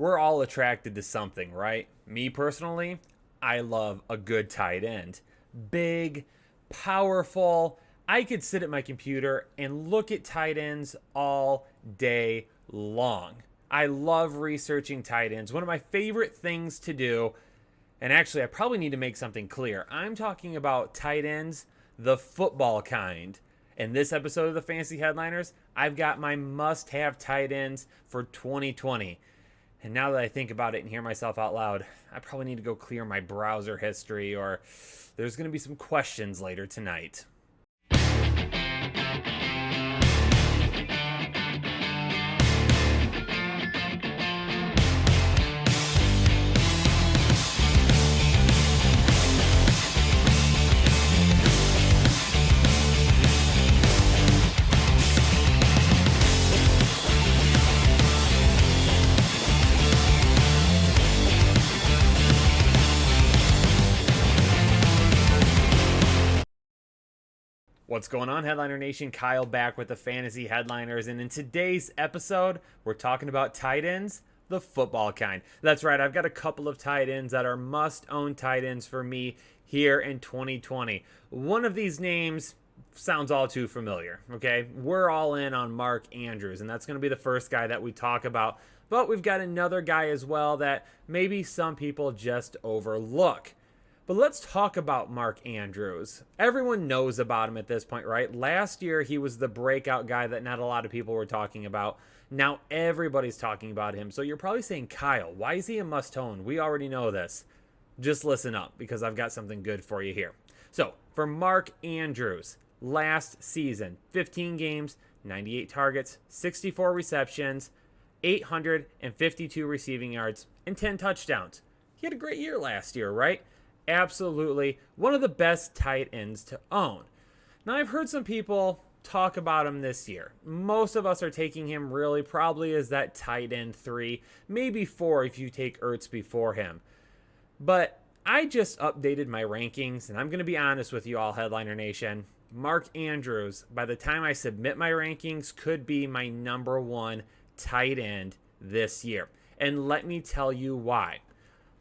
we're all attracted to something, right? Me personally, I love a good tight end. Big, powerful. I could sit at my computer and look at tight ends all day long. I love researching tight ends. One of my favorite things to do, and actually, I probably need to make something clear. I'm talking about tight ends, the football kind. In this episode of the Fantasy Headliners, I've got my must-have tight ends for 2020. And now that I think about it and hear myself out loud, I probably need to go clear my browser history, or there's going to be some questions later tonight. What's going on, Headliner Nation? Kyle back with the Fantasy Headliners, and in today's episode, we're talking about tight ends, the football kind. That's right, I've got a couple of tight ends that are must-own tight ends for me here in 2020. One of these names sounds all too familiar, okay? We're all in on Mark Andrews, and that's going to be the first guy that we talk about, but we've got another guy as well that maybe some people just overlook. But let's talk about Mark Andrews. Everyone knows about him at this point, right? Last year, he was the breakout guy that not a lot of people were talking about. Now everybody's talking about him. So you're probably saying, Kyle, why is he a must-own? We already know this. Just listen up, because I've got something good for you here. So for Mark Andrews, last season, 15 games, 98 targets, 64 receptions, 852 receiving yards, and 10 touchdowns. He had a great year last year, right? Absolutely one of the best tight ends to own. Now, I've heard some people talk about him this year. Most of us are taking him really probably as that tight end 3, maybe 4 if you take Ertz before him. But I just updated my rankings, and I'm going to be honest with you all, Headliner Nation. Mark Andrews, by the time I submit my rankings, could be my number 1 tight end this year. And let me tell you why.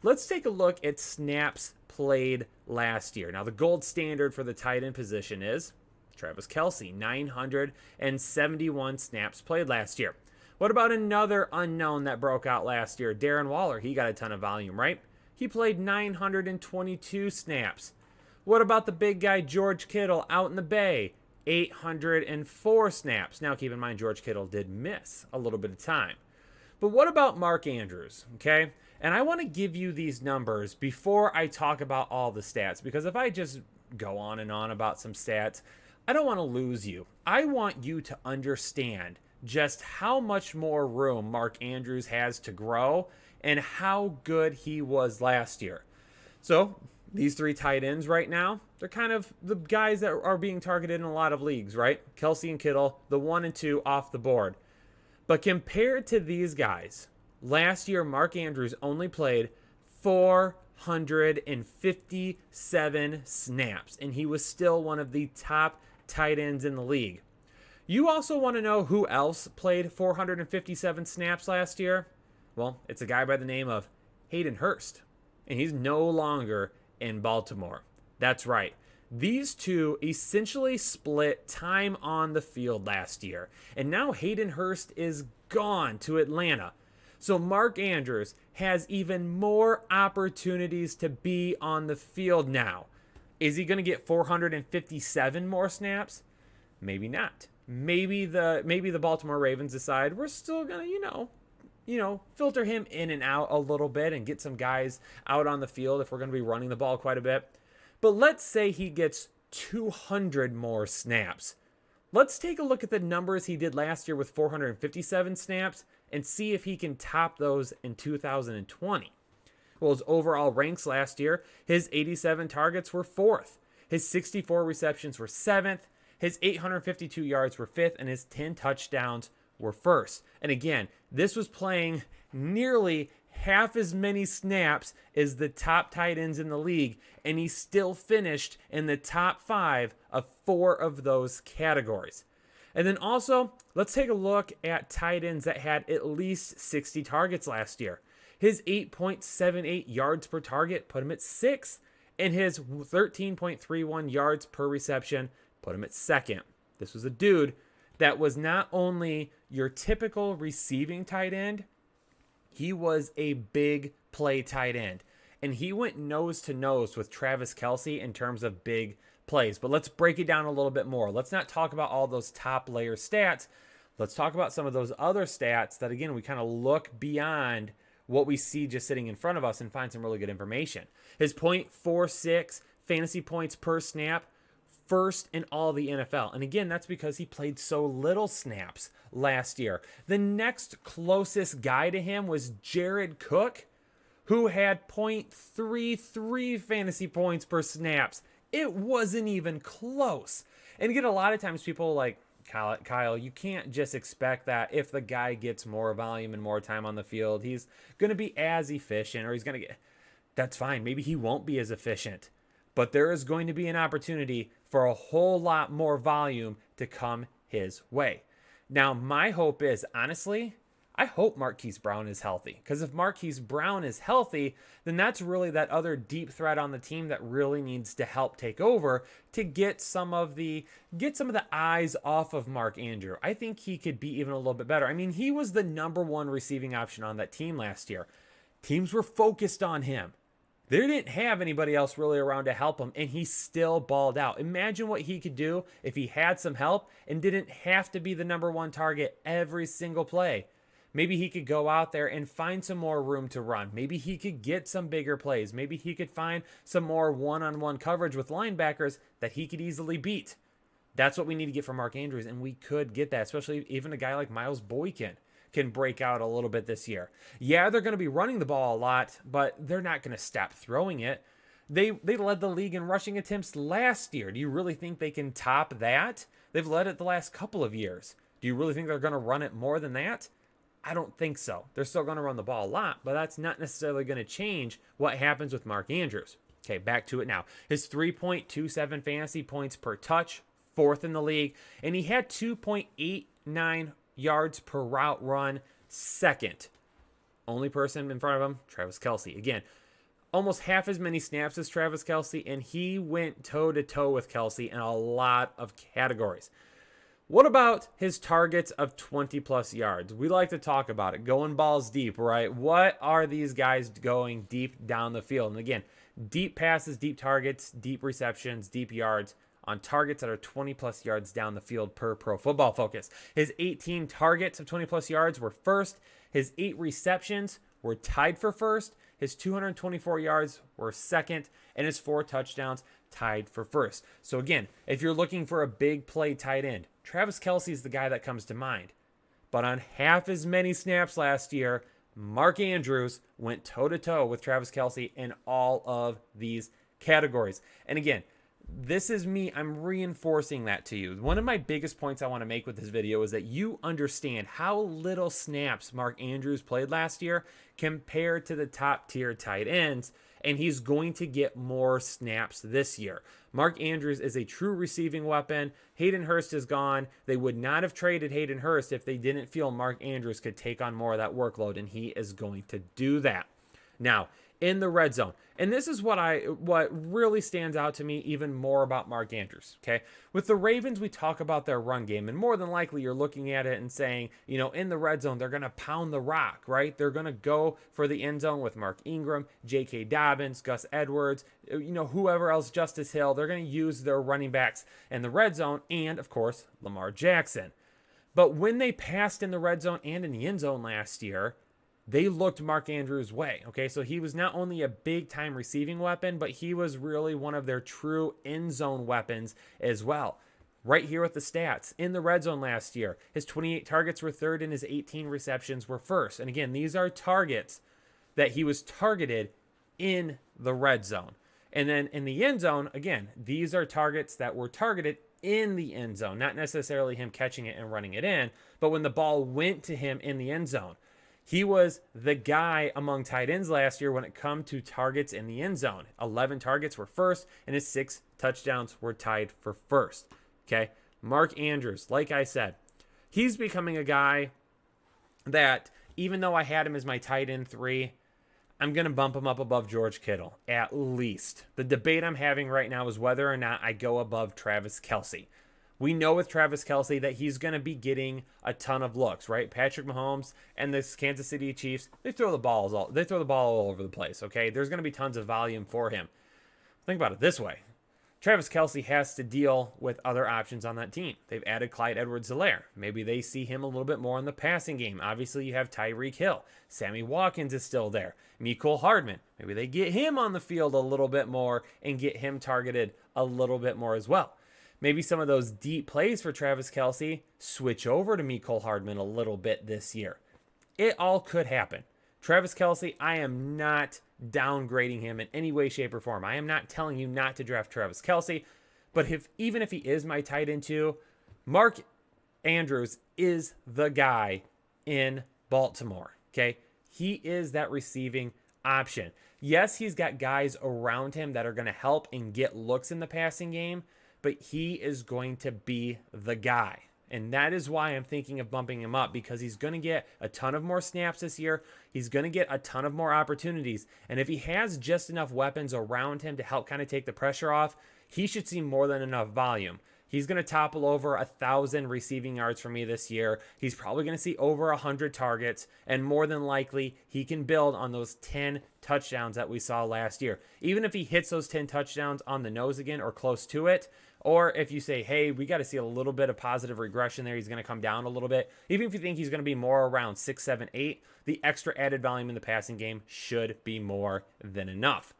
Let's take a look at snaps played last year. Now, the gold standard for the tight end position is Travis Kelce, 971 snaps played last year. What about another unknown that broke out last year? Darren Waller, he got a ton of volume, right? He played 922 snaps. What about the big guy George Kittle out in the Bay? 804 snaps. Now, keep in mind, George Kittle did miss a little bit of time. But what about Mark Andrews, okay? And I want to give you these numbers before I talk about all the stats, because if I just go on and on about some stats, I don't want to lose you. I want you to understand just how much more room Mark Andrews has to grow and how good he was last year. So these 3 tight ends right now, they're kind of the guys that are being targeted in a lot of leagues, right? Kelce and Kittle, the 1 and 2 off the board. But compared to these guys, last year, Mark Andrews only played 457 snaps, and he was still one of the top tight ends in the league. You also want to know who else played 457 snaps last year? Well, it's a guy by the name of Hayden Hurst, and he's no longer in Baltimore. That's right. These two essentially split time on the field last year, and now Hayden Hurst is gone to Atlanta. So Mark Andrews has even more opportunities to be on the field now. Is he going to get 457 more snaps? Maybe not. Maybe the Baltimore Ravens decide we're still going to, filter him in and out a little bit and get some guys out on the field if we're going to be running the ball quite a bit. But let's say he gets 200 more snaps. Let's take a look at the numbers he did last year with 457 snaps and see if he can top those in 2020. Well, his overall ranks last year, his 87 targets were 4th. His 64 receptions were 7th. His 852 yards were 5th, and his 10 touchdowns were 1st. And again, this was playing nearly half as many snaps as the top tight ends in the league, and he still finished in the top 5 of 4 of those categories. And then also, let's take a look at tight ends that had at least 60 targets last year. His 8.78 yards per target put him at 6th, and his 13.31 yards per reception put him at 2nd. This was a dude that was not only your typical receiving tight end, he was a big play tight end. And he went nose to nose with Travis Kelce in terms of big plays. But let's break it down a little bit more. Let's not talk about all those top layer stats. Let's talk about some of those other stats that, again, we kind of look beyond what we see just sitting in front of us and find some really good information. His .46 fantasy points per snap, first in all the NFL. And again, that's because he played so little snaps last year. The next closest guy to him was Jared Cook, who had .33 fantasy points per snaps. It wasn't even close. And again, a lot of times people like, Kyle, you can't just expect that if the guy gets more volume and more time on the field, he's going to be as efficient, or he's going to get... That's fine. Maybe he won't be as efficient. But there is going to be an opportunity for a whole lot more volume to come his way. Now, my hope is, honestly, I hope Marquise Brown is healthy. Because if Marquise Brown is healthy, then that's really that other deep threat on the team that really needs to help take over to get some of the eyes off of Mark Andrews. I think he could be even a little bit better. I mean, he was the #1 receiving option on that team last year. Teams were focused on him. They didn't have anybody else really around to help him, and he still balled out. Imagine what he could do if he had some help and didn't have to be the #1 target every single play. Maybe he could go out there and find some more room to run. Maybe he could get some bigger plays. Maybe he could find some more one-on-one coverage with linebackers that he could easily beat. That's what we need to get from Mark Andrews, and we could get that, especially even a guy like Miles Boykin can break out a little bit this year. Yeah, they're going to be running the ball a lot, but they're not going to stop throwing it. They led the league in rushing attempts last year. Do you really think they can top that? They've led it the last couple of years. Do you really think they're going to run it more than that? I don't think so. They're still going to run the ball a lot, but that's not necessarily going to change what happens with Mark Andrews. Okay, back to it now. His 3.27 fantasy points per touch, 4th in the league, and he had 2.89 yards per route run, 2nd. Only person in front of him, Travis Kelce. Again, almost half as many snaps as Travis Kelce, and he went toe-to-toe with Kelce in a lot of categories. What about his targets of 20-plus yards? We like to talk about it, going balls deep, right? What are these guys going deep down the field? And again, deep passes, deep targets, deep receptions, deep yards on targets that are 20-plus yards down the field per Pro Football Focus. His 18 targets of 20-plus yards were first. His 8 receptions were tied for first. His 224 yards were second. And his 4 touchdowns tied for first. So again, if you're looking for a big play tight end, Travis Kelce is the guy that comes to mind. But on half as many snaps last year, Mark Andrews went toe-to-toe with Travis Kelce in all of these categories. And again, this is me. I'm reinforcing that to you. One of my biggest points I want to make with this video is that you understand how little snaps Mark Andrews played last year compared to the top tier tight ends, and he's going to get more snaps this year. Mark Andrews is a true receiving weapon. Hayden Hurst is gone. They would not have traded Hayden Hurst if they didn't feel Mark Andrews could take on more of that workload, and he is going to do that. Now, in the red zone. And this is what really stands out to me even more about Mark Andrews, okay? With the Ravens, we talk about their run game, and more than likely you're looking at it and saying, you know, in the red zone, they're going to pound the rock, right? They're going to go for the end zone with Mark Ingram, J.K. Dobbins, Gus Edwards, you know, whoever else, Justice Hill. They're going to use their running backs in the red zone and, of course, Lamar Jackson. But when they passed in the red zone and in the end zone last year, they looked Mark Andrews' way, okay? So he was not only a big-time receiving weapon, but he was really one of their true end-zone weapons as well. Right here with the stats. In the red zone last year, his 28 targets were third and his 18 receptions were first. And again, these are targets that he was targeted in the red zone. And then in the end zone, again, these are targets that were targeted in the end zone, not necessarily him catching it and running it in, but when the ball went to him in the end zone. He was the guy among tight ends last year when it come to targets in the end zone. 11 targets were first, and his 6 touchdowns were tied for first. Okay, Mark Andrews, like I said, he's becoming a guy that even though I had him as my tight end 3, I'm going to bump him up above George Kittle, at least. The debate I'm having right now is whether or not I go above Travis Kelce. We know with Travis Kelce that he's going to be getting a ton of looks, right? Patrick Mahomes and the Kansas City Chiefs, they throw the ball all over the place, okay? There's going to be tons of volume for him. Think about it this way. Travis Kelce has to deal with other options on that team. They've added Clyde Edwards-Helaire. Maybe they see him a little bit more in the passing game. Obviously, you have Tyreek Hill. Sammy Watkins is still there. Mecole Hardman. Maybe they get him on the field a little bit more and get him targeted a little bit more as well. Maybe some of those deep plays for Travis Kelce switch over to Mecole Hardman a little bit this year. It all could happen. Travis Kelce, I am not downgrading him in any way, shape, or form. I am not telling you not to draft Travis Kelce, but even if he is my tight end 2, Mark Andrews is the guy in Baltimore, okay? He is that receiving option. Yes, he's got guys around him that are going to help and get looks in the passing game, but he is going to be the guy. And that is why I'm thinking of bumping him up, because he's going to get a ton of more snaps this year. He's going to get a ton of more opportunities. And if he has just enough weapons around him to help kind of take the pressure off, he should see more than enough volume. He's going to topple over 1,000 receiving yards for me this year. He's probably going to see over 100 targets, and more than likely, he can build on those 10 touchdowns that we saw last year. Even if he hits those 10 touchdowns on the nose again or close to it, or if you say, hey, we got to see a little bit of positive regression there, he's going to come down a little bit. Even if you think he's going to be more around 6, 7, 8, the extra added volume in the passing game should be more than enough.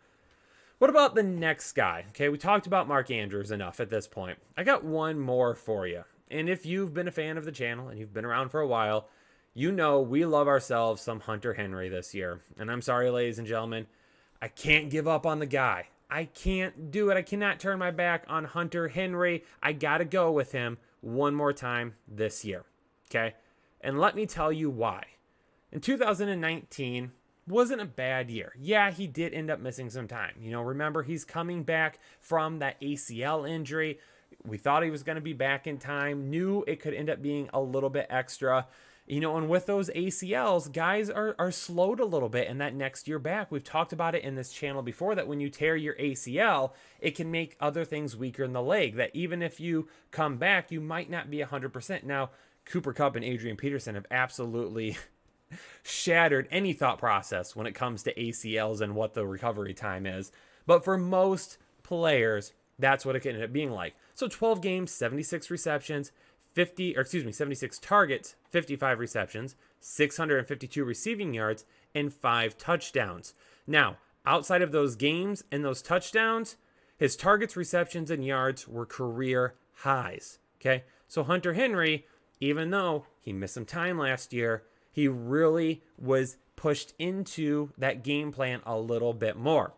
What about the next guy? Okay, we talked about Mark Andrews enough at this point. I got one more for you. And if you've been a fan of the channel and you've been around for a while, you know we love ourselves some Hunter Henry this year. And I'm sorry, ladies and gentlemen, I can't give up on the guy. I can't do it. I cannot turn my back on Hunter Henry. I got to go with him one more time this year. Okay? And let me tell you why. In 2019, wasn't a bad year. Yeah, he did end up missing some time. You know, remember, he's coming back from that ACL injury. We thought he was going to be back in time. Knew it could end up being a little bit extra. You know, and with those ACLs, guys are slowed a little bit in that next year back. We've talked about it in this channel before, that when you tear your ACL, it can make other things weaker in the leg. That even if you come back, you might not be 100%. Now, Cooper Kupp and Adrian Peterson have absolutely shattered any thought process when it comes to ACLs and what the recovery time is. But for most players, that's what it can end up being like. So 12 games, 76 receptions, 76 targets, 55 receptions, 652 receiving yards, and 5 touchdowns. Now, outside of those games and those touchdowns, his targets, receptions, and yards were career highs. Okay? So Hunter Henry, even though he missed some time last year, he really was pushed into that game plan a little bit more.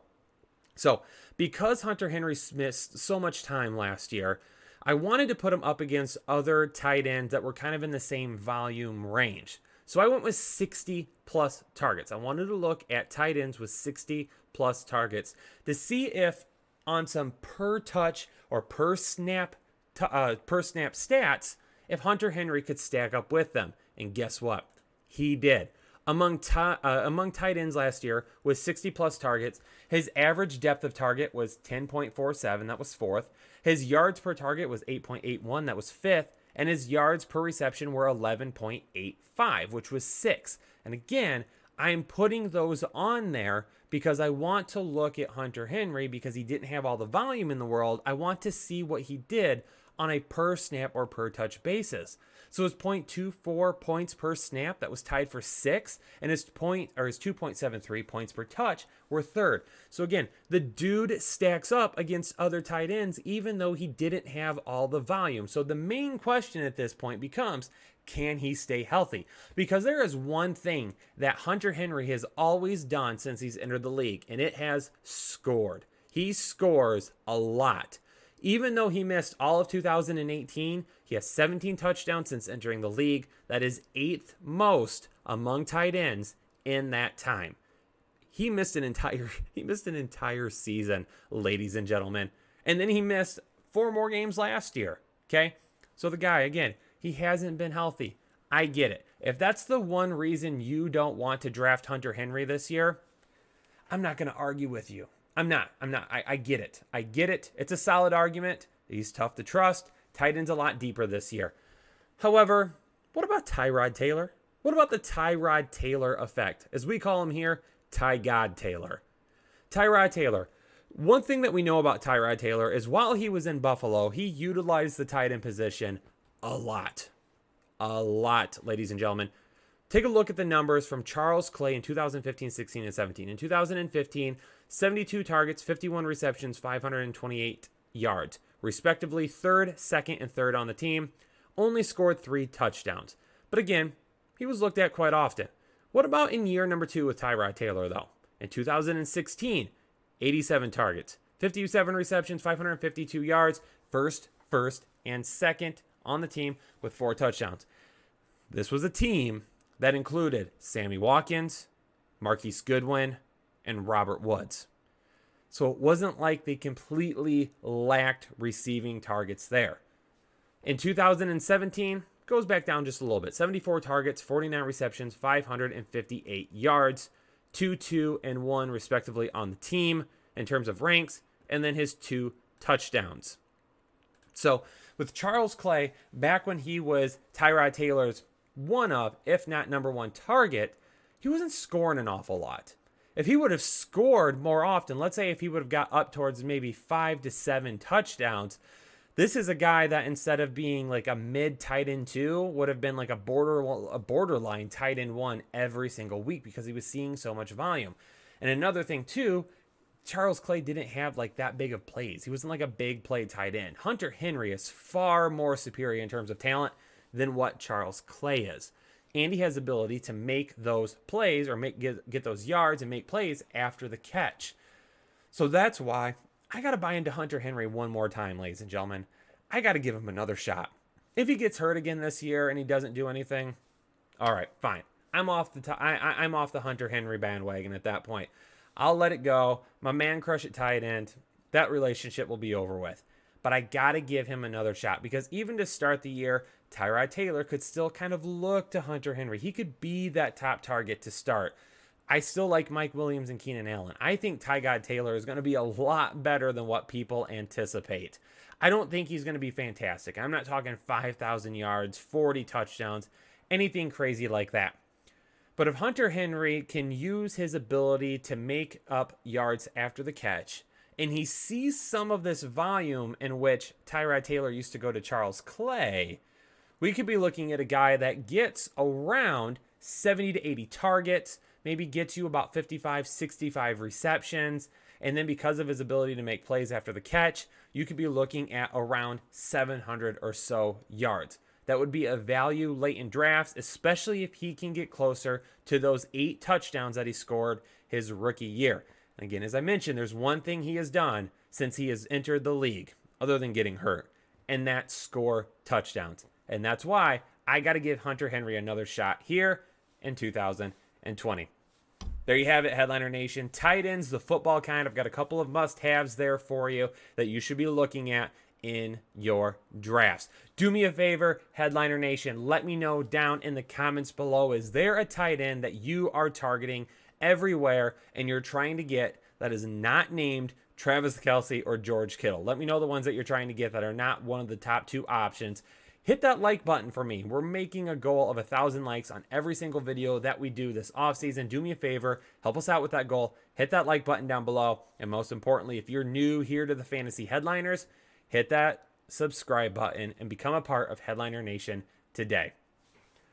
So, because Hunter Henry missed so much time last year, I wanted to put him up against other tight ends that were kind of in the same volume range. So I went with 60 plus targets. I wanted to look at tight ends with 60 plus targets to see if on some per touch or per snap stats, if Hunter Henry could stack up with them. And guess what? He did. Among tight ends last year with 60 plus targets, his average depth of target was 10.47, that was 4th. His yards per target was 8.81, that was 5th. And his yards per reception were 11.85, which was 6th. And again, I'm putting those on there because I want to look at Hunter Henry because he didn't have all the volume in the world. I want to see what he did on a per snap or per touch basis. So his 0.24 points per snap, that was tied for 6th, and his 2.73 points per touch were 3rd. So again, the dude stacks up against other tight ends even though he didn't have all the volume. So the main question at this point becomes, can he stay healthy? Because there is one thing that Hunter Henry has always done since he's entered the league, and it has scored. He scores a lot. Even though he missed all of 2018, he has 17 touchdowns since entering the league. That is 8th most among tight ends in that time. He missed an entire season, ladies and gentlemen. And then he missed 4 more games last year. Okay? So the guy, again, he hasn't been healthy. I get it. If that's the one reason you don't want to draft Hunter Henry this year, I'm not going to argue with you. I'm not. I get it. I get it. It's a solid argument. He's tough to trust. Tight end's a lot deeper this year. However, what about Tyrod Taylor? What about the Tyrod Taylor effect? As we call him here, Ty God Taylor. Tyrod Taylor. One thing that we know about Tyrod Taylor is while he was in Buffalo, he utilized the tight end position a lot. A lot, ladies and gentlemen. Take a look at the numbers from Charles Clay in 2015, 16, and 17. In 2015, 72 targets, 51 receptions, 528 yards. Respectively, third, second, and third on the team. Only scored 3 touchdowns. But again, he was looked at quite often. What about in year number 2 with Tyrod Taylor, though? In 2016, 87 targets, 57 receptions, 552 yards, first, and second on the team with 4 touchdowns. This was a team that included Sammy Watkins, Marquise Goodwin, and Robert Woods. So it wasn't like they completely lacked receiving targets there. In 2017, goes back down just a little bit. 74 targets, 49 receptions, 558 yards, 2, and 1 respectively on the team in terms of ranks, and then his 2 touchdowns. So with Charles Clay, back when he was Tyrod Taylor's one of, if not number 1 target, he wasn't scoring an awful lot. If he would have scored more often, let's say if he would have got up towards maybe 5 to 7 touchdowns, this is a guy that instead of being like a mid tight end 2 would have been like a borderline tight end 1 every single week because he was seeing so much volume. And another thing too, Charles Clay didn't have like that big of plays. He wasn't like a big play tight end. Hunter Henry is far more superior in terms of talent than what Charles Clay is. And he has the ability to make those plays or get those yards and make plays after the catch. So that's why I got to buy into Hunter Henry one more time, ladies and gentlemen. I got to give him another shot. If he gets hurt again this year and he doesn't do anything, all right, fine. I'm off the Hunter Henry bandwagon at that point. I'll let it go. My man crush at tight end, that relationship will be over with. But I got to give him another shot because even to start the year, Tyrod Taylor could still kind of look to Hunter Henry. He could be that top target to start. I still like Mike Williams and Keenan Allen. I think Tyrod Taylor is going to be a lot better than what people anticipate. I don't think he's going to be fantastic. I'm not talking 5,000 yards, 40 touchdowns, anything crazy like that. But if Hunter Henry can use his ability to make up yards after the catch, and he sees some of this volume in which Tyrod Taylor used to go to Charles Clay, we could be looking at a guy that gets around 70 to 80 targets, maybe gets you about 55, 65 receptions, and then because of his ability to make plays after the catch, you could be looking at around 700 or so yards. That would be a value late in drafts, especially if he can get closer to those 8 touchdowns that he scored his rookie year. And again, as I mentioned, there's one thing he has done since he has entered the league, other than getting hurt, and that's score touchdowns. And that's why I got to give Hunter Henry another shot here in 2020. There you have it, Headliner Nation. Tight ends, the football kind. I've got a couple of must-haves there for you that you should be looking at in your drafts. Do me a favor, Headliner Nation. Let me know down in the comments below, is there a tight end that you are targeting everywhere and you're trying to get that is not named Travis Kelce or George Kittle? Let me know the ones that you're trying to get that are not one of the top 2 options. Hit that like button for me. We're making a goal of 1,000 likes on every single video that we do this offseason. Do me a favor, help us out with that goal. Hit that like button down below. And most importantly, if you're new here to the Fantasy Headliners, hit that subscribe button and become a part of Headliner Nation today.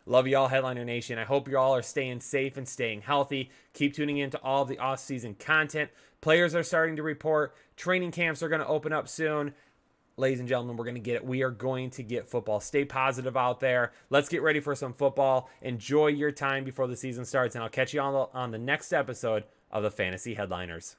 Love y'all, Headliner Nation. I hope you all are staying safe and staying healthy. Keep tuning in to all of the off-season content. Players are starting to report. Training camps are going to open up soon. Ladies and gentlemen, we're going to get it. We are going to get football. Stay positive out there. Let's get ready for some football. Enjoy your time before the season starts, and I'll catch you on the next episode of the Fantasy Headliners.